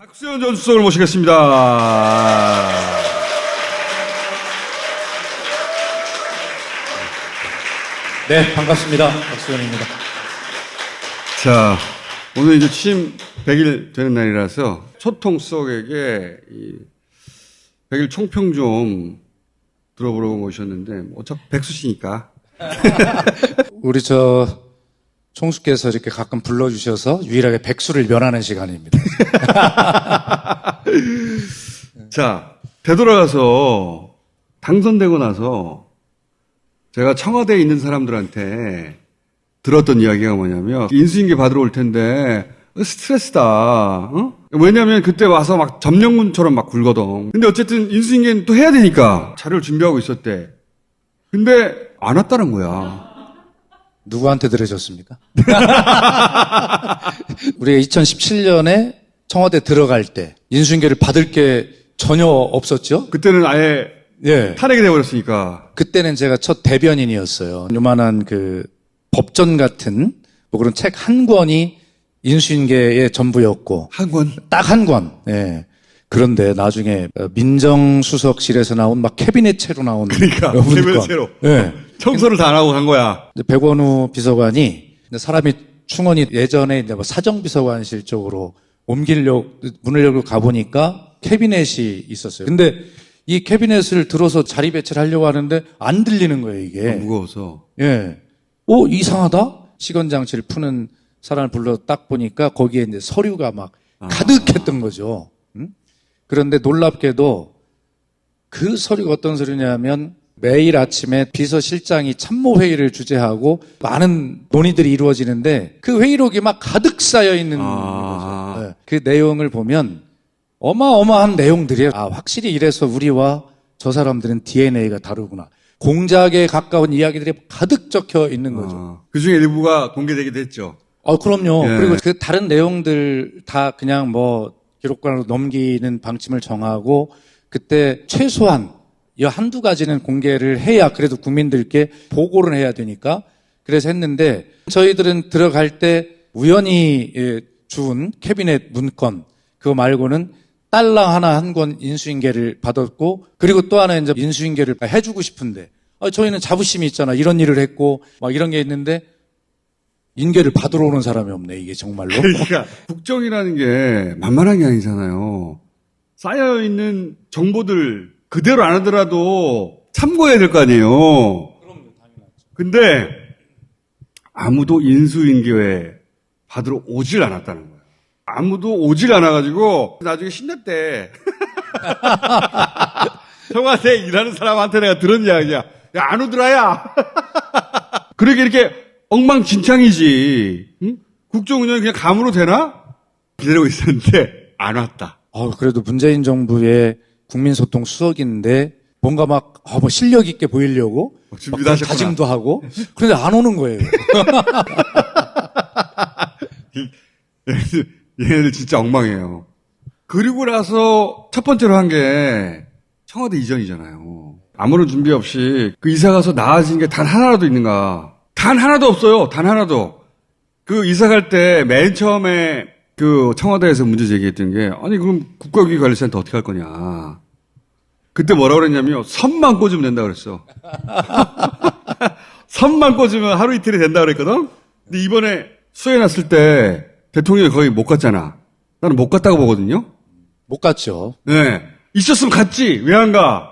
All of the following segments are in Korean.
박수현 전 수석을 모시겠습니다. 네, 반갑습니다. 박수현입니다. 자, 오늘 이제 취임 100일 되는 날이라서 초통 수석에게 이 100일 총평 좀 들어보려고 모셨는데, 어차피 백수시니까. 우리 총수께서 이렇게 가끔 불러주셔서 유일하게 백수를 면하는 시간입니다. 자, 되돌아가서 당선되고 나서 제가 청와대에 있는 사람들한테 들었던 이야기가 뭐냐면, 인수인계 받으러 올 텐데 스트레스다. 어? 왜냐면 그때 와서 막 점령군처럼 막 굴거든. 근데 어쨌든 인수인계는 또 해야 되니까 자료를 준비하고 있었대. 근데 안 왔다는 거야. 누구한테 들으셨습니까? 우리가 2017년에 청와대 들어갈 때 인수인계를 받을 게 전혀 없었죠? 그때는 아예 예. 탄핵이 돼버렸으니까. 그때는 제가 첫 대변인이었어요. 요만한 그 법전 같은 뭐 그런 책 한 권이 인수인계의 전부였고. 한 권? 딱 한 권. 예. 그런데 나중에 민정수석실에서 나온 막 캐비넷체로 나온 그러니까 문건. 캐비넷체로. 예. 청소를 다 안 하고 간 거야. 백원우 비서관이 사람이 충원이 예전에 이제 뭐 사정비서관실 쪽으로 문을 열고 가보니까 캐비넷이 있었어요. 근데 이 캐비넷을 들어서 자리 배치를 하려고 하는데 안 들리는 거예요, 이게. 무거워서. 예. 이상하다? 시건장치를 푸는 사람을 불러 딱 보니까 거기에 이제 서류가 막 가득했던 거죠. 응? 그런데 놀랍게도 그 서류가 어떤 서류냐면 매일 아침에 비서실장이 참모회의를 주재하고 많은 논의들이 이루어지는데 그 회의록이 막 가득 쌓여 있는 거죠. 네. 그 내용을 보면 어마어마한 내용들이에요. 확실히 이래서 우리와 저 사람들은 DNA가 다르구나. 공작에 가까운 이야기들이 가득 적혀 있는 거죠. 그 중에 일부가 공개되기도 했죠. 그럼요. 예. 그리고 그 다른 내용들 다 그냥 뭐 기록관으로 넘기는 방침을 정하고 그때 최소한 이 한두 가지는 공개를 해야 그래도 국민들께 보고를 해야 되니까 그래서 했는데 저희들은 들어갈 때 우연히 준 캐비넷 문건 그거 말고는 딸랑 하나 한 권 인수인계를 받았고 그리고 또 하나 이제 인수인계를 해주고 싶은데 저희는 자부심이 있잖아. 이런 일을 했고 막 이런 게 있는데 인계를 받으러 오는 사람이 없네. 이게 정말로. 그러니까 국정이라는 게 만만한 게 아니잖아요. 쌓여있는 정보들 그대로 안 하더라도 참고해야 될 거 아니에요. 그럼요. 당연하죠. 근데 아무도 인수인계에 받으러 오질 않았다는 거예요. 아무도 오질 않아가지고 나중에 신났대. 청와대에 일하는 사람한테 내가 들은 이야기야. 야, 안 오더라야. 그러게 이렇게 엉망진창이지. 응? 국정운영이 그냥 감으로 되나? 기다리고 있었는데 안 왔다. 그래도 문재인 정부의 국민소통 수석인데 뭔가 막 뭐 실력 있게 보이려고 준비도 하셨구나. 다짐도 하고 그런데 안 오는 거예요. 얘네들 진짜 엉망이에요. 그리고 나서 첫 번째로 한 게 청와대 이전이잖아요. 아무런 준비 없이 그 이사 가서 나아진 게 단 하나라도 있는가? 단 하나도 없어요. 단 하나도. 그 이사 갈 때 맨 처음에 그 청와대에서 문제 제기했던 게 아니 그럼 국가기관리센터 어떻게 할 거냐. 그때 뭐라고 그랬냐면 선만 꽂으면 된다 그랬어. 선만 꽂으면 하루 이틀이 된다 그랬거든. 근데 이번에 수해났을 때 대통령이 거의 못 갔잖아. 나는 못 갔다고 보거든요. 못 갔죠. 네. 있었으면 갔지. 왜 안 가?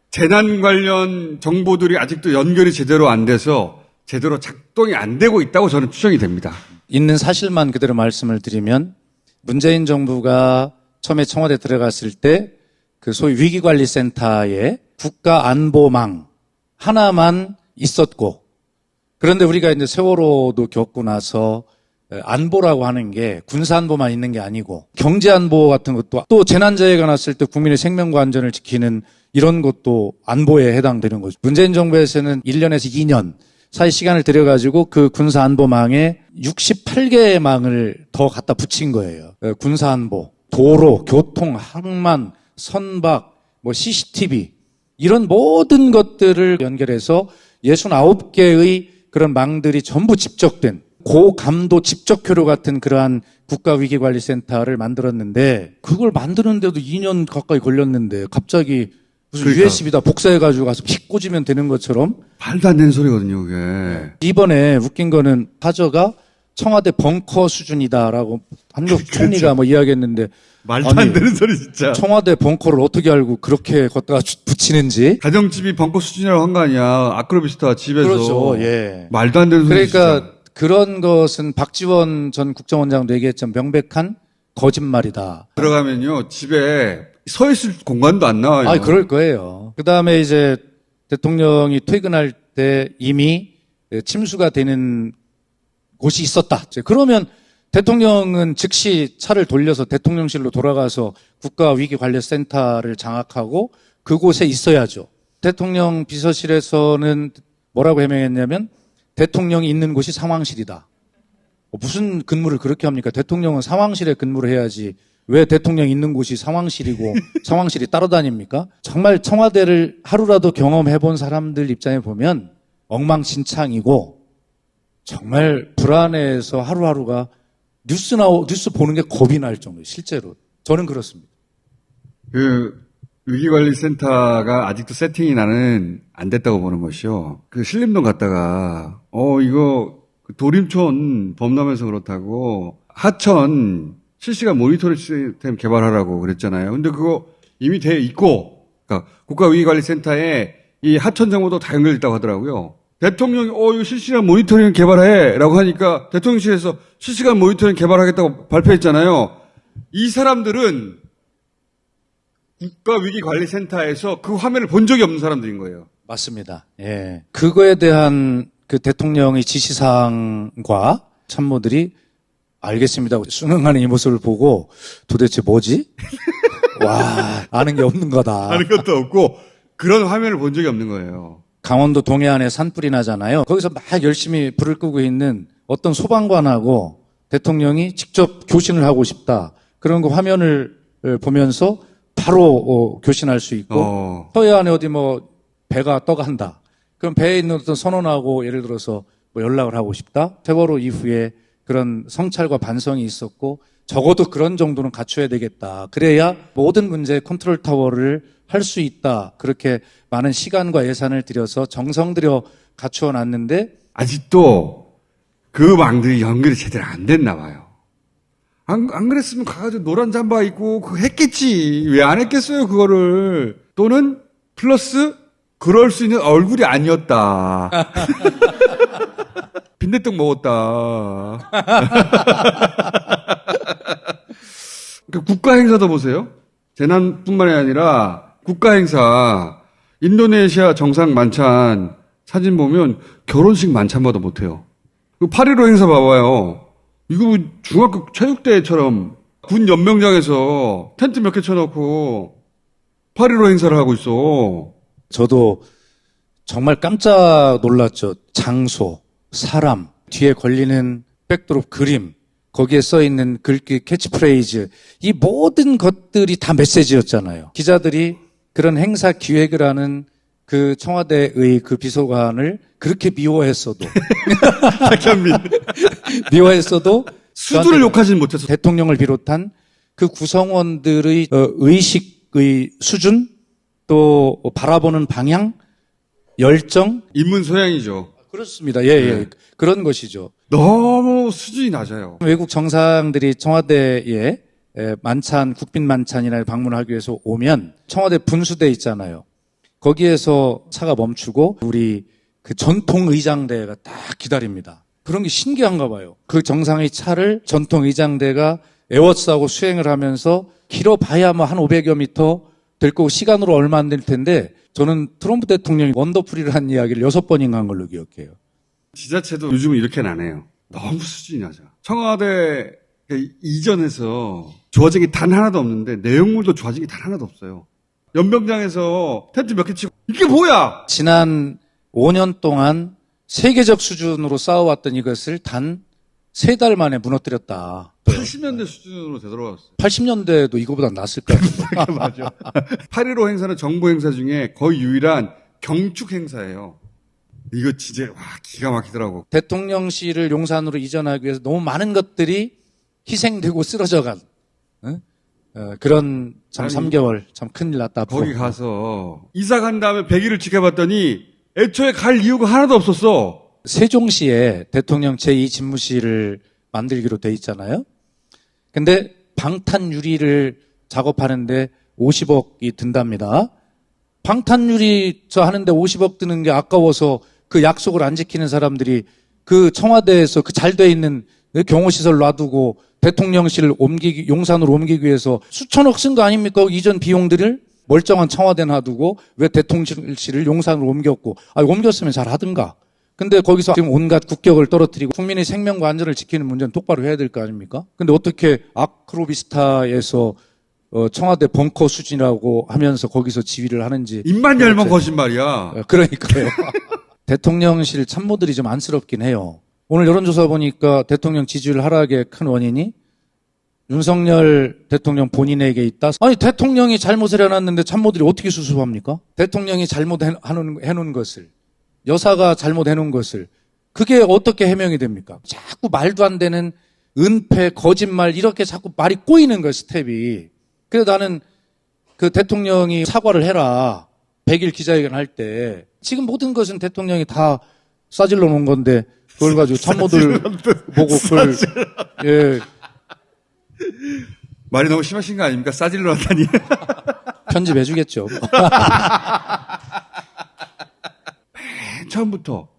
재난 관련 정보들이 아직도 연결이 제대로 안 돼서 제대로 작동이 안 되고 있다고 저는 추정이 됩니다. 있는 사실만 그대로 말씀을 드리면 문재인 정부가 처음에 청와대 들어갔을 때 그 소위 위기관리센터에 국가안보망 하나만 있었고 그런데 우리가 이제 세월호도 겪고 나서 안보라고 하는 게 군사안보만 있는 게 아니고 경제안보 같은 것도 또 재난재해가 났을 때 국민의 생명과 안전을 지키는 이런 것도 안보에 해당되는 거죠. 문재인 정부에서는 1년에서 2년 사이 시간을 들여가지고 그 군사안보망에 68개의 망을 더 갖다 붙인 거예요. 군사안보, 도로, 교통, 항만, 선박, 뭐 CCTV 이런 모든 것들을 연결해서 69개의 그런 망들이 전부 집적된 고감도 집적효로 같은 그러한 국가위기관리센터를 만들었는데 그걸 만드는데도 2년 가까이 걸렸는데 갑자기 무슨 그러니까. USB다 복사해가지고 가서 픽 꽂으면 되는 것처럼 말도 안 되는 소리거든요, 그게. 이번에 웃긴 거는 하저가 청와대 벙커 수준이다라고 한국 총리가 뭐 이야기했는데 말도 아니, 안 되는 소리, 진짜. 청와대 벙커를 어떻게 알고 그렇게 걷다가 붙이는지 가정집이 벙커 수준이라고 한 거 아니야. 아크로비스타 집에서. 그렇죠. 예. 말도 안 되는 소리. 그러니까 진짜. 그런 것은 박지원 전 국정원장도 얘기했지만 명백한 거짓말이다. 들어가면요, 집에 서 있을 공간도 안 나와요. 아, 그럴 거예요. 그 다음에 이제 대통령이 퇴근할 때 이미 침수가 되는 곳이 있었다. 그러면 대통령은 즉시 차를 돌려서 대통령실로 돌아가서 국가위기관리센터를 장악하고 그곳에 있어야죠. 대통령 비서실에서는 뭐라고 해명했냐면 대통령이 있는 곳이 상황실이다. 무슨 근무를 그렇게 합니까? 대통령은 상황실에 근무를 해야지 왜 대통령이 있는 곳이 상황실이고 상황실이 따로 다닙니까? 정말 청와대를 하루라도 경험해 본 사람들 입장에 보면 엉망진창이고 정말 불안해서 하루하루가 뉴스 보는 게 겁이 날 정도예요. 실제로. 저는 그렇습니다. 그 위기관리센터가 아직도 세팅이 나는 안 됐다고 보는 것이요. 그 신림동 갔다가 이거 도림촌 범람해서 그렇다고 하천 실시간 모니터링 시스템 개발하라고 그랬잖아요. 근데 그거 이미 돼 있고, 그러니까 국가위기관리센터에 이 하천 정보도 다 연결됐다고 하더라고요. 대통령이 이거 실시간 모니터링 개발해라고 하니까 대통령실에서 실시간 모니터링 개발하겠다고 발표했잖아요. 이 사람들은 국가위기관리센터에서 그 화면을 본 적이 없는 사람들인 거예요. 맞습니다. 예. 그거에 대한 그 대통령의 지시사항과 참모들이 알겠습니다. 순응하는 이 모습을 보고 도대체 뭐지? 와, 아는 게 없는 거다. 아는 것도 없고 그런 화면을 본 적이 없는 거예요. 강원도 동해안에 산불이 나잖아요. 거기서 막 열심히 불을 끄고 있는 어떤 소방관하고 대통령이 직접 교신을 하고 싶다. 그런 그 화면을 보면서 바로 교신할 수 있고 서해안에 어디 뭐 배가 떠간다. 그럼 배에 있는 어떤 선원하고 예를 들어서 뭐 연락을 하고 싶다. 세월호 이후에 그런 성찰과 반성이 있었고 적어도 그런 정도는 갖춰야 되겠다. 그래야 모든 문제의 컨트롤 타워를 할 수 있다. 그렇게 많은 시간과 예산을 들여서 정성 들여 갖추어 놨는데 아직도 그 망들이 연결이 제대로 안 됐나 봐요. 안 그랬으면 가가지고 노란 잠바 입고 그거 했겠지. 왜 안 했겠어요, 그거를. 또는 플러스 그럴 수 있는 얼굴이 아니었다. 빈대떡 먹었다. 그 국가 행사도 보세요. 재난뿐만이 아니라 국가 행사, 인도네시아 정상 만찬 사진 보면 결혼식 만찬보다 못해요. 그 8.15 행사 봐봐요. 이거 뭐 중학교 체육대회처럼 군 연명장에서 텐트 몇 개 쳐놓고 8.15 행사를 하고 있어. 저도 정말 깜짝 놀랐죠. 장소, 사람, 뒤에 걸리는 백드롭 그림, 거기에 써 있는 글귀, 캐치프레이즈, 이 모든 것들이 다 메시지였잖아요. 기자들이 그런 행사 기획을 하는 그 청와대의 그 비서관을 그렇게 미워했어도 박현민 미워했어도 수두를 욕하진 못해서 대통령을 비롯한 그 구성원들의 의식의 수준 또 바라보는 방향, 열정 인문 소양이죠. 그렇습니다. 예. 그런 것이죠. 너무 수준이 낮아요. 외국 정상들이 청와대에 만찬, 국빈 만찬이나 방문하기 위해서 오면 청와대 분수대 있잖아요. 거기에서 차가 멈추고 우리 그 전통 의장대가 딱 기다립니다. 그런 게 신기한가 봐요. 그 정상의 차를 전통 의장대가 에워싸고 수행을 하면서 길어봐야 뭐 한 500여 미터 될 거고 시간으로 얼마 안 될 텐데 저는 트럼프 대통령이 원더풀이라는 이야기를 6번인가 한 걸로 기억해요. 지자체도 요즘은 이렇게는 안 해요. 너무 수준이 낮아. 청와대 이전에서 좋아진 게 단 하나도 없는데 내용물도 좋아진 게 단 하나도 없어요. 연병장에서 텐트 몇 개 치고 이게 뭐야? 지난 5년 동안 세계적 수준으로 쌓아왔던 이것을 단 3달 만에 무너뜨렸다. 80년대 수준으로 되돌아왔어요. 80년대도 이거보다 낫을 것 같아요. 맞아. 8.15 행사는 정부 행사 중에 거의 유일한 경축 행사예요. 이거 진짜 와 기가 막히더라고. 대통령실을 용산으로 이전하기 위해서 너무 많은 것들이 희생되고 쓰러져간 그런 참 아니, 3개월 참 큰일 났다. 앞으로. 거기 가서 이사 간 다음에 100일을 지켜봤더니 애초에 갈 이유가 하나도 없었어. 세종시에 대통령 제2집무실을 만들기로 돼 있잖아요. 근데 방탄 유리를 작업하는데 50억이 든답니다. 방탄 유리 저 하는데 50억 드는 게 아까워서 그 약속을 안 지키는 사람들이 그 청와대에서 그 잘 돼 있는 경호시설 놔두고 대통령실을 용산으로 옮기기 위해서 수천억 쓴 거 아닙니까? 이전 비용들을 멀쩡한 청와대 놔두고 왜 대통령실을 용산으로 옮겼고, 옮겼으면 잘 하든가. 근데 거기서 지금 온갖 국격을 떨어뜨리고 국민의 생명과 안전을 지키는 문제는 똑바로 해야 될 거 아닙니까? 근데 어떻게 아크로비스타에서 청와대 벙커 수준이라고 하면서 거기서 지휘를 하는지. 입만 열면 거짓말이야. 그러니까요. 대통령실 참모들이 좀 안쓰럽긴 해요. 오늘 여론조사 보니까 대통령 지지율 하락의 큰 원인이 윤석열 대통령 본인에게 있다. 아니 대통령이 잘못을 해놨는데 참모들이 어떻게 수습합니까? 대통령이 잘못해놓은 것을, 여사가 잘못해놓은 것을 그게 어떻게 해명이 됩니까? 자꾸 말도 안 되는 은폐, 거짓말 이렇게 자꾸 말이 꼬이는 거예요, 스텝이. 그래서 나는 그 대통령이 사과를 해라. 100일 기자회견 할 때 지금 모든 것은 대통령이 다 싸질러 놓은 건데 그걸 가지고 참모들 보고 그걸 예. 말이 너무 심하신 거 아닙니까? 싸질러 하다니. 편집해 주겠죠. 맨 처음부터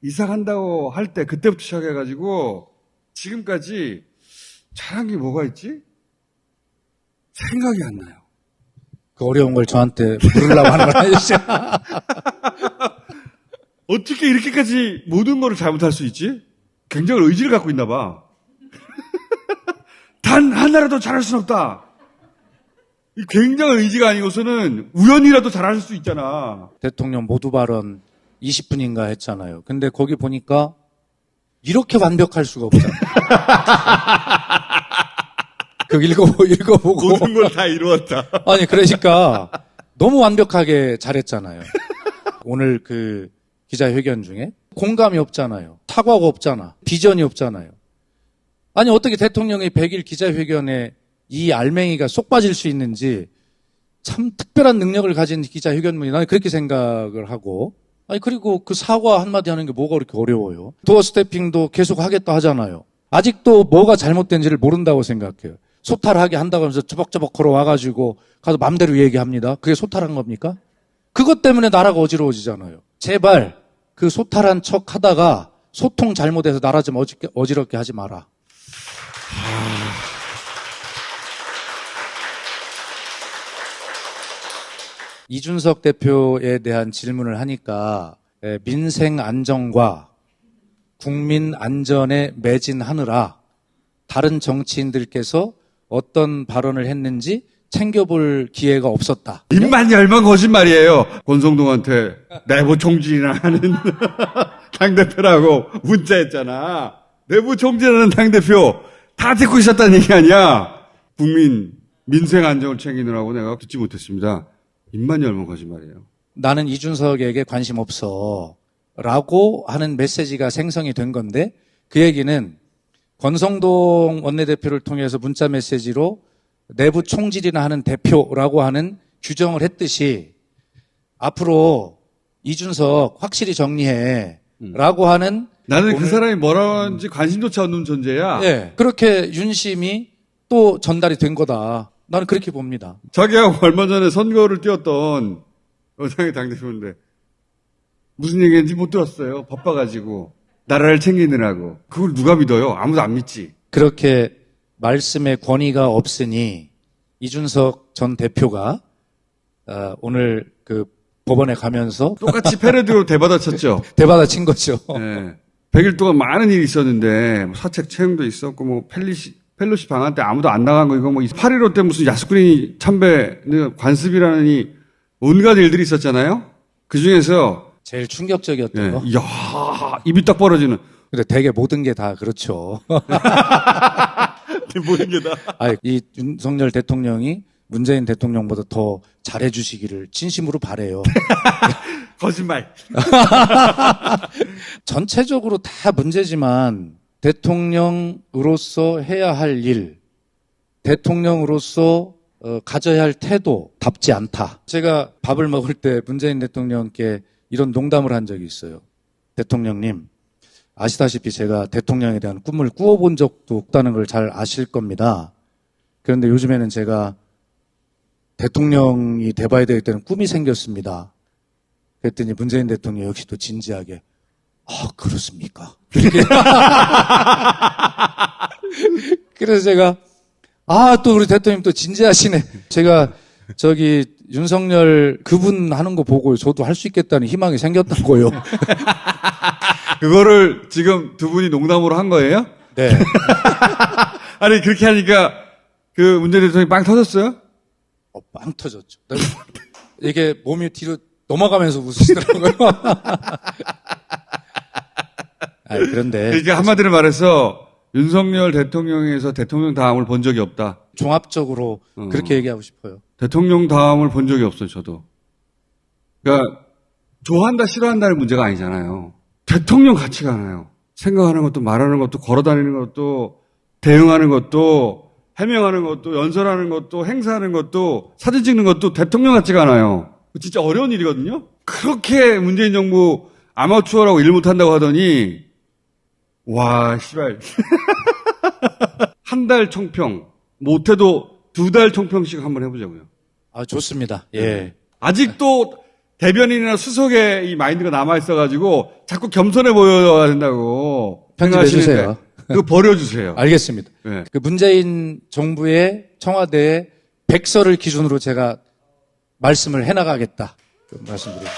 이사 간다고 할 때 그때부터 시작해가지고 지금까지 잘한 게 뭐가 있지? 생각이 안 나요. 그 어려운 걸 저한테 물으려고 하는 건 아니죠. 어떻게 이렇게까지 모든 거를 잘못할 수 있지? 굉장히 의지를 갖고 있나 봐. 단 하나라도 잘할 순 없다. 이 굉장한 의지가 아니고서는 우연이라도 잘할 수 있잖아. 대통령 모두 발언 20분인가 했잖아요. 근데 거기 보니까 이렇게 완벽할 수가 없잖아요. 그 읽어보고. 모든 걸 다 이루었다. 아니, 그러니까 너무 완벽하게 잘했잖아요. 오늘 그 기자회견 중에 공감이 없잖아요. 사과가 없잖아. 비전이 없잖아요. 아니, 어떻게 대통령이 100일 기자회견에 이 알맹이가 쏙 빠질 수 있는지 참 특별한 능력을 가진 기자회견문이 나는 그렇게 생각을 하고, 아니, 그리고 그 사과 한마디 하는 게 뭐가 그렇게 어려워요. 도어 스태핑도 계속 하겠다 하잖아요. 아직도 뭐가 잘못된지를 모른다고 생각해요. 소탈하게 한다고 하면서 저벅저벅 걸어와가지고 가서 맘대로 얘기합니다. 그게 소탈한 겁니까? 그것 때문에 나라가 어지러워지잖아요. 제발 그 소탈한 척 하다가 소통 잘못해서 나라 좀 어지럽게 하지 마라. 이준석 대표에 대한 질문을 하니까 민생 안정과 국민 안전에 매진하느라 다른 정치인들께서 어떤 발언을 했는지 챙겨볼 기회가 없었다. 입만 열면 거짓말이에요. 권성동한테 내부 총질이나 하는 당대표라고 문자했잖아. 내부 총질하는 당대표 다 듣고 있었다는 얘기 아니야. 국민 민생 안정을 챙기느라고 내가 듣지 못했습니다. 입만 열면 거짓말이에요. 나는 이준석에게 관심 없어 라고 하는 메시지가 생성이 된 건데 그 얘기는 권성동 원내대표를 통해서 문자 메시지로 내부 총질이나 하는 대표라고 하는 규정을 했듯이 앞으로 이준석 확실히 정리해 라고 하는 나는 그 사람이 뭐라고 하는지 관심조차 없는 존재야. 예, 그렇게 윤심이 또 전달이 된 거다. 나는 그렇게 봅니다. 자기하고 얼마 전에 선거를 뛰었던 여당의 당대표인데 무슨 얘기인지 못 들었어요. 바빠가지고 나라를 챙기느라고. 그걸 누가 믿어요? 아무도 안 믿지. 그렇게 말씀의 권위가 없으니 이준석 전 대표가 오늘 그 법원에 가면서 똑같이 패러디로 대받아쳤죠. 대받아친 거죠. 네. 100일 동안 많은 일이 있었는데 사책 채용도 있었고 뭐 펠로시 방한 때 아무도 안 나간 거 이거 뭐 8.15 때 무슨 야스쿠니 참배 관습이라니 온갖 일들이 있었잖아요. 그 중에서 제일 충격적이었던 거. 이야 입이 딱 벌어지는. 근데 되게 모든 게 다 그렇죠. 모든 게 다. 이 윤석열 대통령이 문재인 대통령보다 더 잘해주시기를 진심으로 바래요. 거짓말. 전체적으로 다 문제지만 대통령으로서 해야 할 일, 대통령으로서 가져야 할 태도답지 않다. 제가 밥을 먹을 때 문재인 대통령께 이런 농담을 한 적이 있어요. 대통령님, 아시다시피 제가 대통령에 대한 꿈을 꾸어본 적도 없다는 걸 잘 아실 겁니다. 그런데 요즘에는 제가 대통령이 돼봐야 되겠다는 꿈이 생겼습니다. 그랬더니 문재인 대통령 역시 또 진지하게 그렇습니까? 이렇게. 그래서 제가 또 우리 대통령 또 진지하시네. 제가 윤석열 그분 하는 거 보고 저도 할 수 있겠다는 희망이 생겼던 거예요. 그거를 지금 두 분이 농담으로 한 거예요? 네. 아니, 그렇게 하니까 그 문재인 대통령이 빵 터졌어요? 빵 터졌죠. 이게 몸이 뒤로 넘어가면서 웃으시더라고요. 그런데. 그러니까 한마디로 말해서 윤석열 대통령에서 대통령 다음을 본 적이 없다. 종합적으로 그렇게 얘기하고 싶어요. 대통령 다음을 본 적이 없어요, 저도. 그러니까 좋아한다, 싫어한다는 문제가 아니잖아요. 대통령 가치가 하나요. 생각하는 것도 말하는 것도 걸어다니는 것도 대응하는 것도 해명하는 것도 연설하는 것도 행사하는 것도 사진 찍는 것도 대통령 같지가 않아요. 진짜 어려운 일이거든요. 그렇게 문재인 정부 아마추어라고 일 못한다고 하더니 와 씨발 한 달 총평 못해도 2달 총평씩 한번 해보자고요. 좋습니다. 예. 아직도 대변인이나 수석의 이 마인드가 남아있어가지고 자꾸 겸손해 보여야 된다고 편집해주세요. 그거 버려주세요. 알겠습니다. 네. 그 문재인 정부의 청와대의 백서를 기준으로 제가 말씀을 해나가겠다. 말씀드립니다.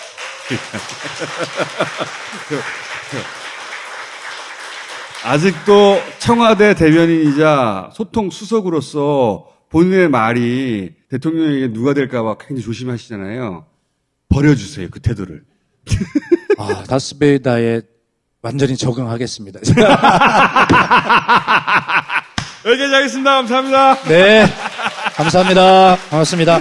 아직도 청와대 대변인이자 소통 수석으로서 본인의 말이 대통령에게 누가 될까봐 굉장히 조심하시잖아요. 버려주세요, 그 태도를. 다스베이다에 완전히 적응하겠습니다. 여기까지 하겠습니다. 감사합니다. 네. 감사합니다. 반갑습니다.